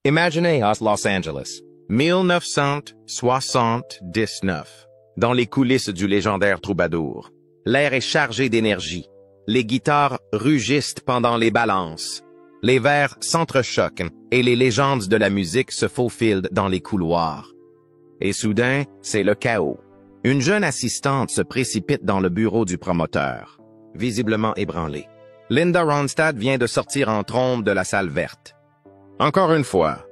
Imagineos Los Angeles, 1979. Dans les coulisses du légendaire troubadour, l'air est chargé d'énergie. Les guitares rugissent pendant les balances. Les vers s'entrechoquent et les légendes de la musique se faufilent dans les couloirs. Et soudain, c'est le chaos. Une jeune assistante se précipite dans le bureau du promoteur, visiblement ébranlée. Linda Ronstadt vient de sortir en trombe de la salle verte. Encore une fois,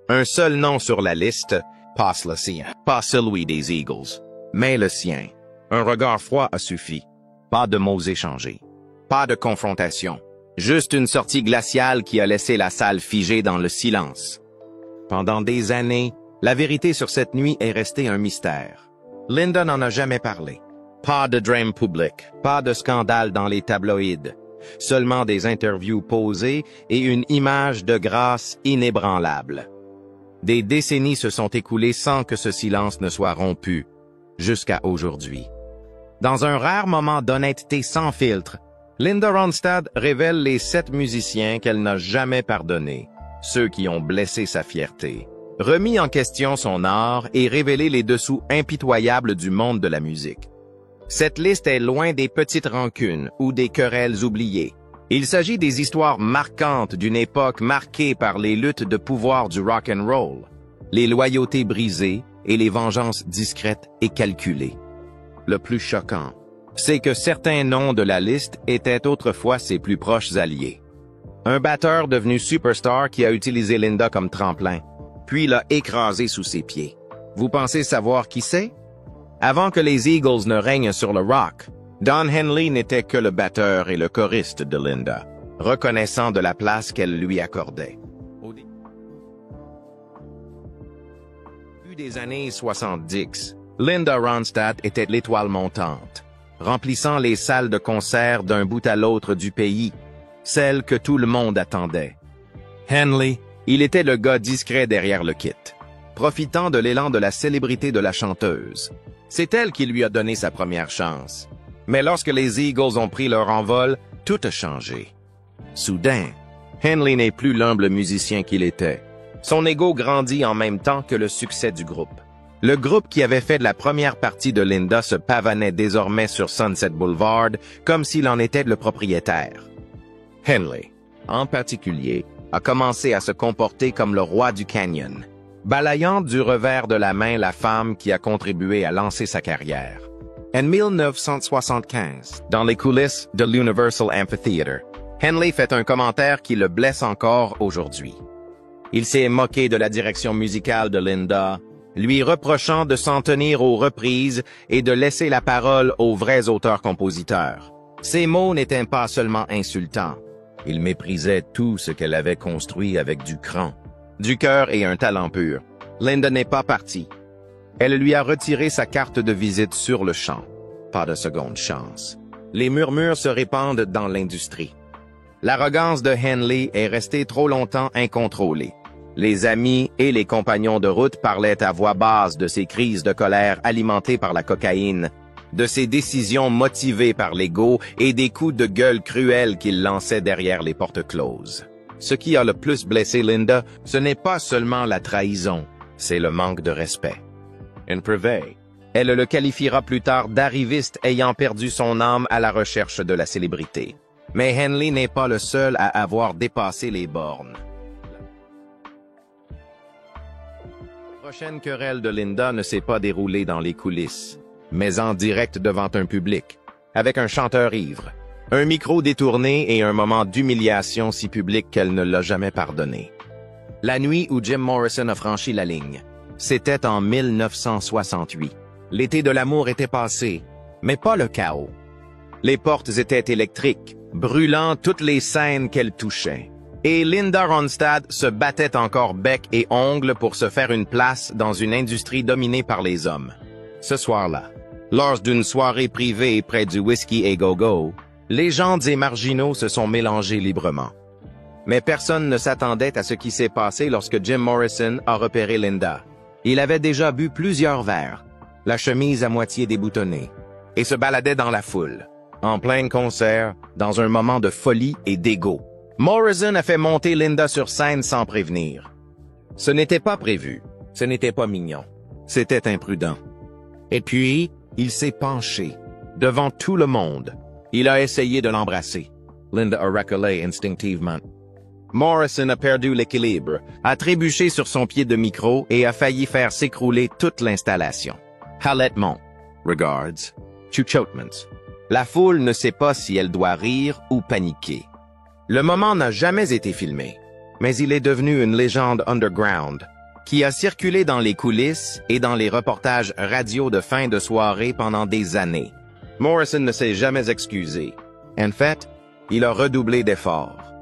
un seul nom sur la liste, pas le sien, pas celui des Eagles, mais le sien. Un regard froid a suffi. Pas de mots échangés. Pas de confrontation. Juste une sortie glaciale qui a laissé la salle figée dans le silence. Pendant des années, la vérité sur cette nuit est restée un mystère. Linda n'en a jamais parlé. Pas de drame public, pas de scandale dans les tabloïds. Seulement des interviews posées et une image de grâce inébranlable. Des décennies se sont écoulées sans que ce silence ne soit rompu, jusqu'à aujourd'hui. Dans un rare moment d'honnêteté sans filtre, Linda Ronstadt révèle les 7 musiciens qu'elle n'a jamais pardonnés, ceux qui ont blessé sa fierté, remis en question son art et révélé les dessous impitoyables du monde de la musique. Cette liste est loin des petites rancunes ou des querelles oubliées. Il s'agit des histoires marquantes d'une époque marquée par les luttes de pouvoir du rock and roll, les loyautés brisées et les vengeances discrètes et calculées. Le plus choquant, c'est que certains noms de la liste étaient autrefois ses plus proches alliés. Un batteur devenu superstar qui a utilisé Linda comme tremplin, puis l'a écrasé sous ses pieds. Vous pensez savoir qui c'est? Avant que les Eagles ne règnent sur le rock, Don Henley n'était que le batteur et le choriste de Linda, reconnaissant de la place qu'elle lui accordait. Au début des années 70, Linda Ronstadt était l'étoile montante, remplissant les salles de concert d'un bout à l'autre du pays, celle que tout le monde attendait. Henley, il était le gars discret derrière le kit, profitant de l'élan de la célébrité de la chanteuse. C'est elle qui lui a donné sa première chance. Mais lorsque les Eagles ont pris leur envol, tout a changé. Soudain, Henley n'est plus l'humble musicien qu'il était. Son ego grandit en même temps que le succès du groupe. Le groupe qui avait fait de la première partie de Linda se pavanait désormais sur Sunset Boulevard comme s'il en était le propriétaire. Henley, en particulier, a commencé à se comporter comme le roi du canyon, balayant du revers de la main la femme qui a contribué à lancer sa carrière. En 1975, dans les coulisses de l'Universal Amphitheater, Henley fait un commentaire qui le blesse encore aujourd'hui. Il s'est moqué de la direction musicale de Linda, lui reprochant de s'en tenir aux reprises et de laisser la parole aux vrais auteurs-compositeurs. Ces mots n'étaient pas seulement insultants. Ils méprisaient tout ce qu'elle avait construit avec du cran, du cœur et un talent pur. Linda n'est pas partie. Elle lui a retiré sa carte de visite sur le champ. Pas de seconde chance. Les murmures se répandent dans l'industrie. L'arrogance de Henley est restée trop longtemps incontrôlée. Les amis et les compagnons de route parlaient à voix basse de ses crises de colère alimentées par la cocaïne, de ses décisions motivées par l'ego et des coups de gueule cruels qu'il lançait derrière les portes closes. Ce qui a le plus blessé Linda, ce n'est pas seulement la trahison, c'est le manque de respect. In privé, elle le qualifiera plus tard d'arriviste ayant perdu son âme à la recherche de la célébrité. Mais Henley n'est pas le seul à avoir dépassé les bornes. La prochaine querelle de Linda ne s'est pas déroulée dans les coulisses, mais en direct devant un public, avec un chanteur ivre, un micro détourné et un moment d'humiliation si public qu'elle ne l'a jamais pardonné. La nuit où Jim Morrison a franchi la ligne, c'était en 1968. L'été de l'amour était passé, mais pas le chaos. Les portes étaient électriques, brûlant toutes les scènes qu'elle touchait. Et Linda Ronstadt se battait encore bec et ongles pour se faire une place dans une industrie dominée par les hommes. Ce soir-là, lors d'une soirée privée près du Whiskey et Go-Go, légendes et marginaux se sont mélangés librement. Mais personne ne s'attendait à ce qui s'est passé lorsque Jim Morrison a repéré Linda. Il avait déjà bu plusieurs verres, la chemise à moitié déboutonnée, et se baladait dans la foule, en plein concert, dans un moment de folie et d'égo. Morrison a fait monter Linda sur scène sans prévenir. Ce n'était pas prévu. Ce n'était pas mignon. C'était imprudent. Et puis, il s'est penché. Devant tout le monde. Il a essayé de l'embrasser. Linda a reculé instinctivement. Morrison a perdu l'équilibre, a trébuché sur son pied de micro et a failli faire s'écrouler toute l'installation. Halètement. Regards. Chuchotements. La foule ne sait pas si elle doit rire ou paniquer. Le moment n'a jamais été filmé, mais il est devenu une légende underground qui a circulé dans les coulisses et dans les reportages radio de fin de soirée pendant des années. Morrison ne s'est jamais excusé. En fait, il a redoublé d'efforts.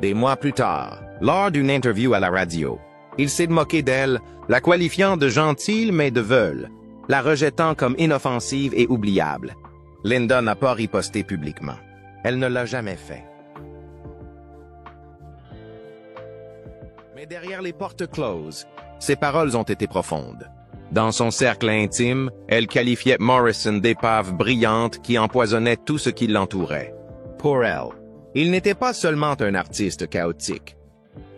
Des mois plus tard, lors d'une interview à la radio, il s'est moqué d'elle, la qualifiant de gentille mais de veule, la rejetant comme inoffensive et oubliable. Linda n'a pas riposté publiquement. Elle ne l'a jamais fait. Mais derrière les portes closes, ses paroles ont été profondes. Dans son cercle intime, elle qualifiait Morrison d'épave brillante qui empoisonnait tout ce qui l'entourait. Pour elle, il n'était pas seulement un artiste chaotique.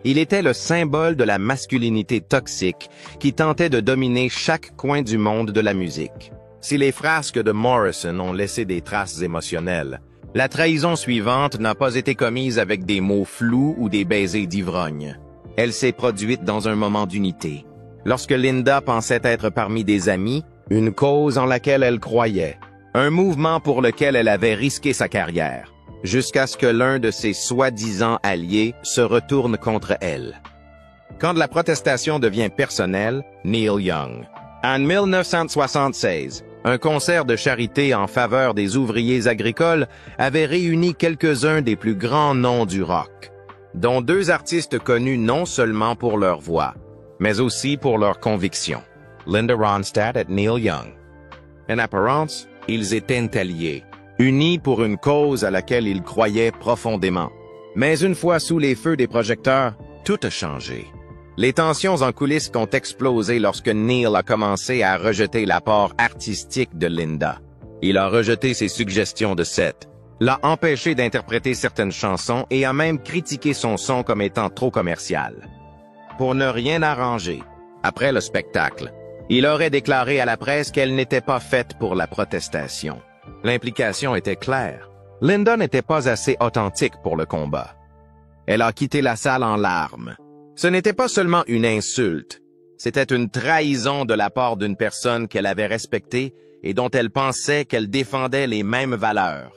Il était le symbole de la masculinité toxique qui tentait de dominer chaque coin du monde de la musique. Si les frasques de Morrison ont laissé des traces émotionnelles, la trahison suivante n'a pas été commise avec des mots flous ou des baisers d'ivrogne. Elle s'est produite dans un moment d'unité. Lorsque Linda pensait être parmi des amis, une cause en laquelle elle croyait, un mouvement pour lequel elle avait risqué sa carrière, jusqu'à ce que l'un de ses soi-disant alliés se retourne contre elle. Quand la protestation devient personnelle, Neil Young. En 1976, un concert de charité en faveur des ouvriers agricoles avait réuni quelques-uns des plus grands noms du rock, dont deux artistes connus non seulement pour leur voix, mais aussi pour leurs convictions, Linda Ronstadt et Neil Young. En apparence, ils étaient alliés, unis pour une cause à laquelle ils croyaient profondément. Mais une fois sous les feux des projecteurs, tout a changé. Les tensions en coulisses ont explosé lorsque Neil a commencé à rejeter l'apport artistique de Linda. Il a rejeté ses suggestions de set, l'a empêché d'interpréter certaines chansons et a même critiqué son son comme étant trop commercial. Pour ne rien arranger, après le spectacle, il aurait déclaré à la presse qu'elle n'était pas faite pour la protestation. L'implication était claire. Linda n'était pas assez authentique pour le combat. Elle a quitté la salle en larmes. Ce n'était pas seulement une insulte, c'était une trahison de la part d'une personne qu'elle avait respectée et dont elle pensait qu'elle défendait les mêmes valeurs.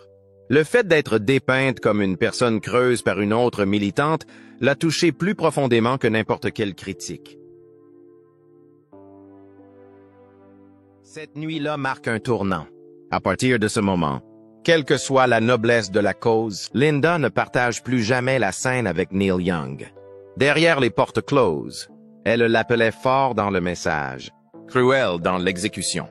Le fait d'être dépeinte comme une personne creuse par une autre militante l'a touchée plus profondément que n'importe quelle critique. Cette nuit-là marque un tournant. À partir de ce moment, quelle que soit la noblesse de la cause, Linda ne partage plus jamais la scène avec Neil Young. Derrière les portes closes, elle l'appelait fort dans le message, cruel dans l'exécution.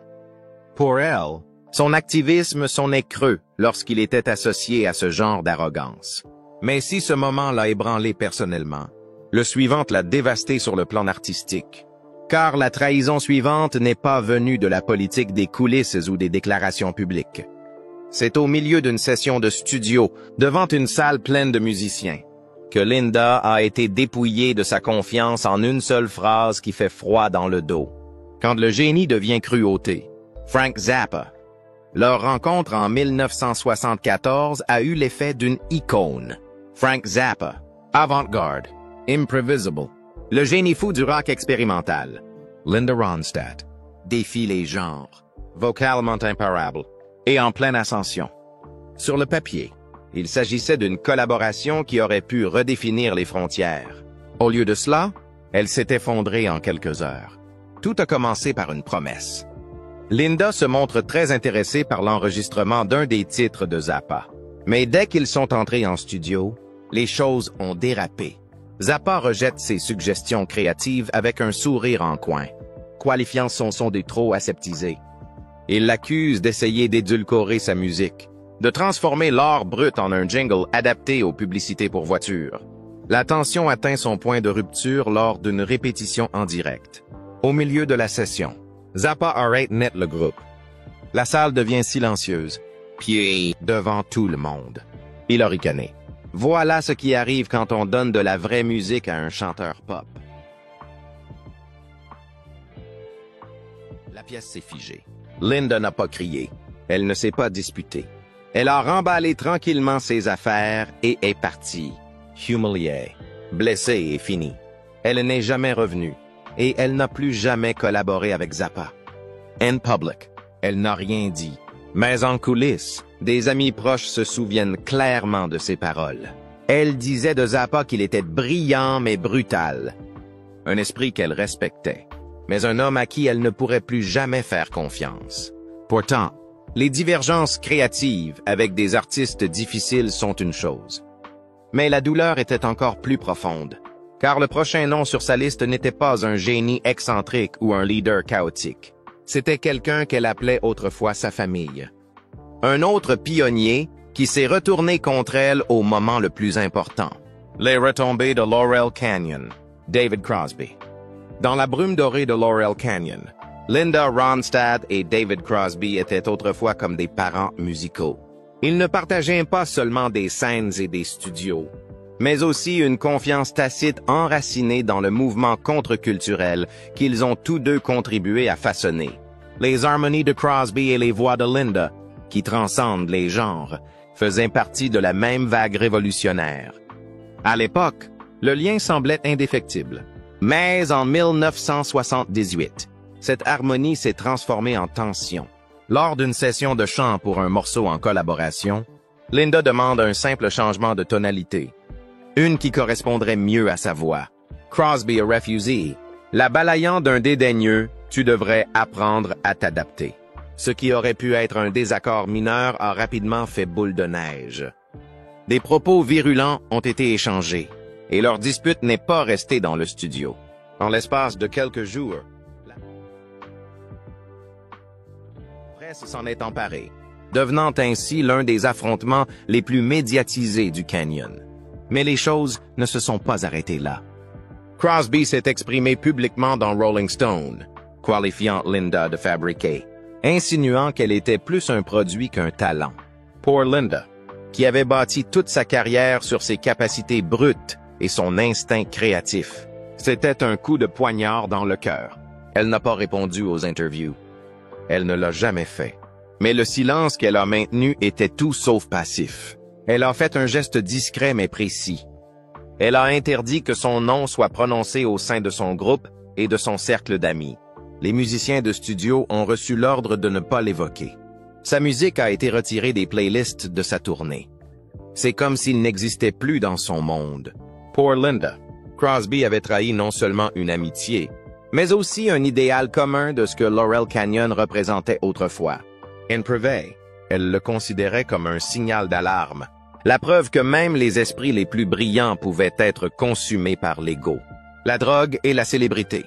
Pour elle, son activisme sonnait creux lorsqu'il était associé à ce genre d'arrogance. Mais si ce moment l'a ébranlé personnellement, le suivant l'a dévasté sur le plan artistique. Car la trahison suivante n'est pas venue de la politique des coulisses ou des déclarations publiques. C'est au milieu d'une session de studio, devant une salle pleine de musiciens, que Linda a été dépouillée de sa confiance en une seule phrase qui fait froid dans le dos. Quand le génie devient cruauté, Frank Zappa. Leur rencontre en 1974 a eu l'effet d'une icône. Frank Zappa, avant-garde, improvisable, le génie fou du rock expérimental. Linda Ronstadt défie les genres, vocalement imparable et en pleine ascension. Sur le papier, il s'agissait d'une collaboration qui aurait pu redéfinir les frontières. Au lieu de cela, elle s'est effondrée en quelques heures. Tout a commencé par une promesse. Linda se montre très intéressée par l'enregistrement d'un des titres de Zappa. Mais dès qu'ils sont entrés en studio, les choses ont dérapé. Zappa rejette ses suggestions créatives avec un sourire en coin, qualifiant son son de trop aseptisé. Il l'accuse d'essayer d'édulcorer sa musique, de transformer l'art brut en un jingle adapté aux publicités pour voitures. La tension atteint son point de rupture lors d'une répétition en direct. Au milieu de la session, Zappa arrête net le groupe. La salle devient silencieuse, puis devant tout le monde. Il a ricané. Voilà ce qui arrive quand on donne de la vraie musique à un chanteur pop. La pièce s'est figée. Linda n'a pas crié. Elle ne s'est pas disputée. Elle a remballé tranquillement ses affaires et est partie, humiliée, blessée et finie. Elle n'est jamais revenue et elle n'a plus jamais collaboré avec Zappa. In public, elle n'a rien dit. Mais en coulisses, des amis proches se souviennent clairement de ses paroles. Elle disait de Zappa qu'il était brillant mais brutal. Un esprit qu'elle respectait, mais un homme à qui elle ne pourrait plus jamais faire confiance. Pourtant, les divergences créatives avec des artistes difficiles sont une chose. Mais la douleur était encore plus profonde, car le prochain nom sur sa liste n'était pas un génie excentrique ou un leader chaotique. C'était quelqu'un qu'elle appelait autrefois sa famille. Un autre pionnier qui s'est retourné contre elle au moment le plus important. Les retombées de Laurel Canyon, David Crosby. Dans la brume dorée de Laurel Canyon, Linda Ronstadt et David Crosby étaient autrefois comme des parents musicaux. Ils ne partageaient pas seulement des scènes et des studios, mais aussi une confiance tacite enracinée dans le mouvement contre-culturel qu'ils ont tous deux contribué à façonner. Les harmonies de Crosby et les voix de Linda, qui transcendent les genres, faisaient partie de la même vague révolutionnaire. À l'époque, le lien semblait indéfectible. Mais en 1978, cette harmonie s'est transformée en tension. Lors d'une session de chant pour un morceau en collaboration, Linda demande un simple changement de tonalité, une qui correspondrait mieux à sa voix. Crosby a refusé, la balayant d'un dédaigneux « tu devrais apprendre à t'adapter ». Ce qui aurait pu être un désaccord mineur a rapidement fait boule de neige. Des propos virulents ont été échangés, et leur dispute n'est pas restée dans le studio. En l'espace de quelques jours, la presse s'en est emparée, devenant ainsi l'un des affrontements les plus médiatisés du Canyon. Mais les choses ne se sont pas arrêtées là. Crosby s'est exprimé publiquement dans Rolling Stone, qualifiant Linda de fabriquée, insinuant qu'elle était plus un produit qu'un talent. Pour Linda, qui avait bâti toute sa carrière sur ses capacités brutes et son instinct créatif, c'était un coup de poignard dans le cœur. Elle n'a pas répondu aux interviews. Elle ne l'a jamais fait. Mais le silence qu'elle a maintenu était tout sauf passif. Elle a fait un geste discret mais précis. Elle a interdit que son nom soit prononcé au sein de son groupe et de son cercle d'amis. Les musiciens de studio ont reçu l'ordre de ne pas l'évoquer. Sa musique a été retirée des playlists de sa tournée. C'est comme s'il n'existait plus dans son monde. Pour Linda, Crosby avait trahi non seulement une amitié, mais aussi un idéal commun de ce que Laurel Canyon représentait autrefois. In privé, elle le considérait comme un signal d'alarme, la preuve que même les esprits les plus brillants pouvaient être consumés par l'ego, la drogue et la célébrité.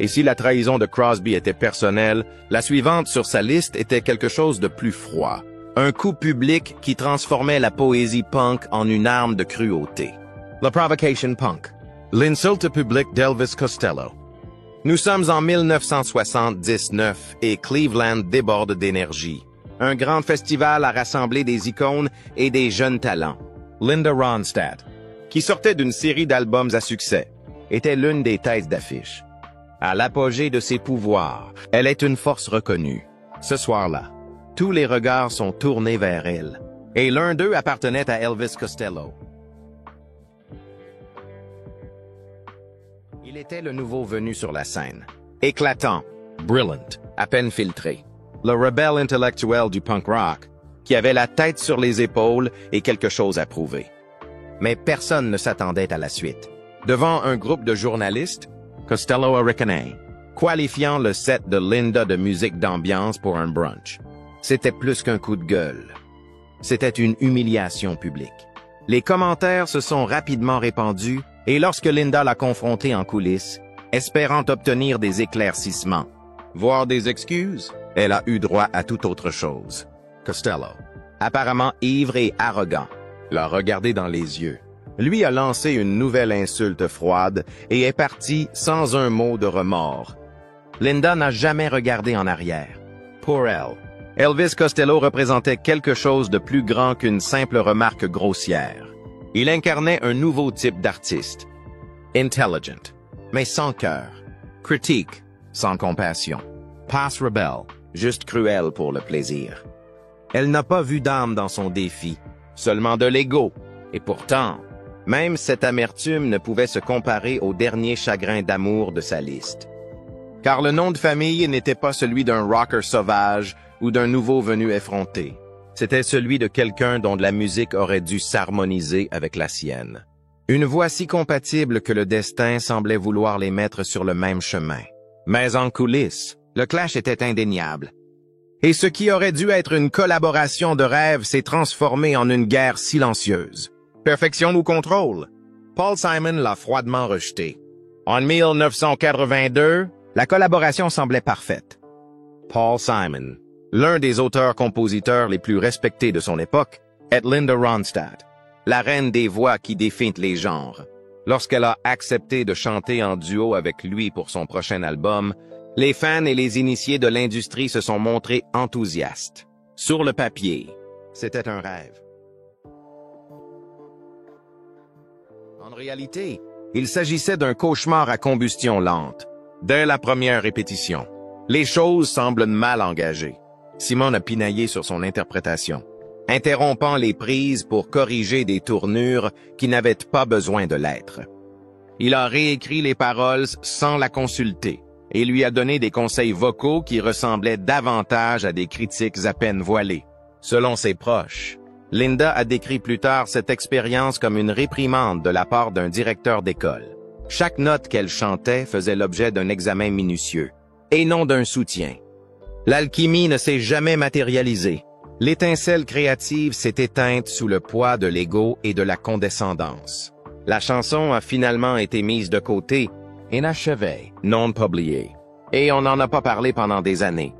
Et si la trahison de Crosby était personnelle, la suivante sur sa liste était quelque chose de plus froid. Un coup public qui transformait la poésie punk en une arme de cruauté. La provocation punk. L'insulte publique d'Elvis Costello. Nous sommes en 1979 et Cleveland déborde d'énergie. Un grand festival a rassemblé des icônes et des jeunes talents. Linda Ronstadt, qui sortait d'une série d'albums à succès, était l'une des têtes d'affiche. À l'apogée de ses pouvoirs, elle est une force reconnue. Ce soir-là, tous les regards sont tournés vers elle, et l'un d'eux appartenait à Elvis Costello. Il était le nouveau venu sur la scène. Éclatant, brillant, à peine filtré. Le rebelle intellectuel du punk rock, qui avait la tête sur les épaules et quelque chose à prouver. Mais personne ne s'attendait à la suite. Devant un groupe de journalistes, Costello a ricané, qualifiant le set de Linda de musique d'ambiance pour un brunch. C'était plus qu'un coup de gueule. C'était une humiliation publique. Les commentaires se sont rapidement répandus et lorsque Linda l'a confrontée en coulisses, espérant obtenir des éclaircissements, voire des excuses, elle a eu droit à toute autre chose. Costello, apparemment ivre et arrogant, l'a regardé dans les yeux. Lui a lancé une nouvelle insulte froide et est parti sans un mot de remords. Linda n'a jamais regardé en arrière. Pour elle, Elvis Costello représentait quelque chose de plus grand qu'une simple remarque grossière. Il incarnait un nouveau type d'artiste. Intelligent, mais sans cœur. Critique, sans compassion. rapace rebelle, juste cruelle pour le plaisir. Elle n'a pas vu d'âme dans son défi, seulement de l'ego. Et pourtant, même cette amertume ne pouvait se comparer au dernier chagrin d'amour de sa liste. Car le nom de famille n'était pas celui d'un rocker sauvage ou d'un nouveau venu effronté. C'était celui de quelqu'un dont la musique aurait dû s'harmoniser avec la sienne. Une voix si compatible que le destin semblait vouloir les mettre sur le même chemin. Mais en coulisses, le clash était indéniable. Et ce qui aurait dû être une collaboration de rêve s'est transformé en une guerre silencieuse. Perfection ou contrôle? Paul Simon l'a froidement rejeté. En 1982, la collaboration semblait parfaite. Paul Simon, l'un des auteurs-compositeurs les plus respectés de son époque, est Linda Ronstadt, la reine des voix qui défient les genres. Lorsqu'elle a accepté de chanter en duo avec lui pour son prochain album, les fans et les initiés de l'industrie se sont montrés enthousiastes. Sur le papier, c'était un rêve. En réalité, il s'agissait d'un cauchemar à combustion lente. Dès la première répétition, les choses semblent mal engagées. Simon a pinaillé sur son interprétation, interrompant les prises pour corriger des tournures qui n'avaient pas besoin de l'être. Il a réécrit les paroles sans la consulter et lui a donné des conseils vocaux qui ressemblaient davantage à des critiques à peine voilées. Selon ses proches, Linda a décrit plus tard cette expérience comme une réprimande de la part d'un directeur d'école. Chaque note qu'elle chantait faisait l'objet d'un examen minutieux, et non d'un soutien. L'alchimie ne s'est jamais matérialisée. L'étincelle créative s'est éteinte sous le poids de l'ego et de la condescendance. La chanson a finalement été mise de côté, inachevée, non publiée. Et on n'en a pas parlé pendant des années.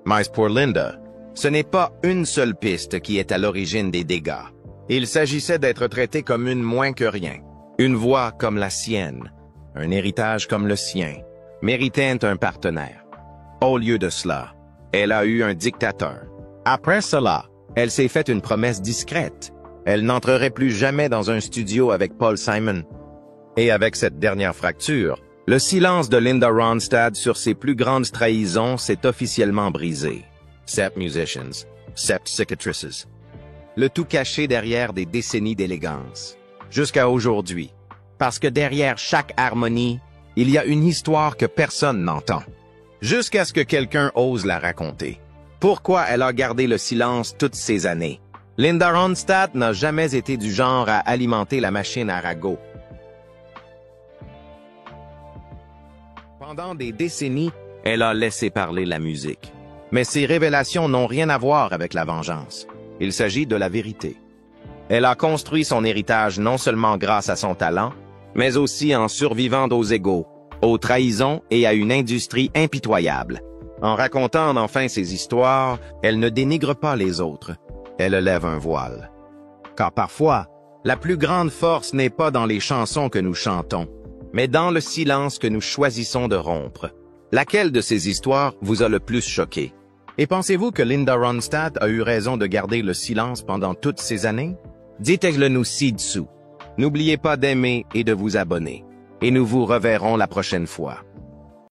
Mais pour Linda, ce n'est pas une seule piste qui est à l'origine des dégâts. Il s'agissait d'être traité comme une moins que rien. Une voix comme la sienne, un héritage comme le sien, méritait un partenaire. Au lieu de cela, elle a eu un dictateur. Après cela, elle s'est faite une promesse discrète. Elle n'entrerait plus jamais dans un studio avec Paul Simon. Et avec cette dernière fracture, le silence de Linda Ronstadt sur ses plus grandes trahisons s'est officiellement brisé. 7 musicians, 7 cicatrices. Le tout caché derrière des décennies d'élégance. Jusqu'à aujourd'hui. Parce que derrière chaque harmonie, il y a une histoire que personne n'entend. Jusqu'à ce que quelqu'un ose la raconter. Pourquoi elle a gardé le silence toutes ces années? Linda Ronstadt n'a jamais été du genre à alimenter la machine à ragots. Pendant des décennies, elle a laissé parler la musique. Mais ces révélations n'ont rien à voir avec la vengeance. Il s'agit de la vérité. Elle a construit son héritage non seulement grâce à son talent, mais aussi en survivant aux égos, aux trahisons et à une industrie impitoyable. En racontant enfin ses histoires, elle ne dénigre pas les autres. Elle lève un voile. Car parfois, la plus grande force n'est pas dans les chansons que nous chantons, mais dans le silence que nous choisissons de rompre. Laquelle de ces histoires vous a le plus choqué? Et pensez-vous que Linda Ronstadt a eu raison de garder le silence pendant toutes ces années? Dites-le nous ci-dessous. N'oubliez pas d'aimer et de vous abonner. Et nous vous reverrons la prochaine fois.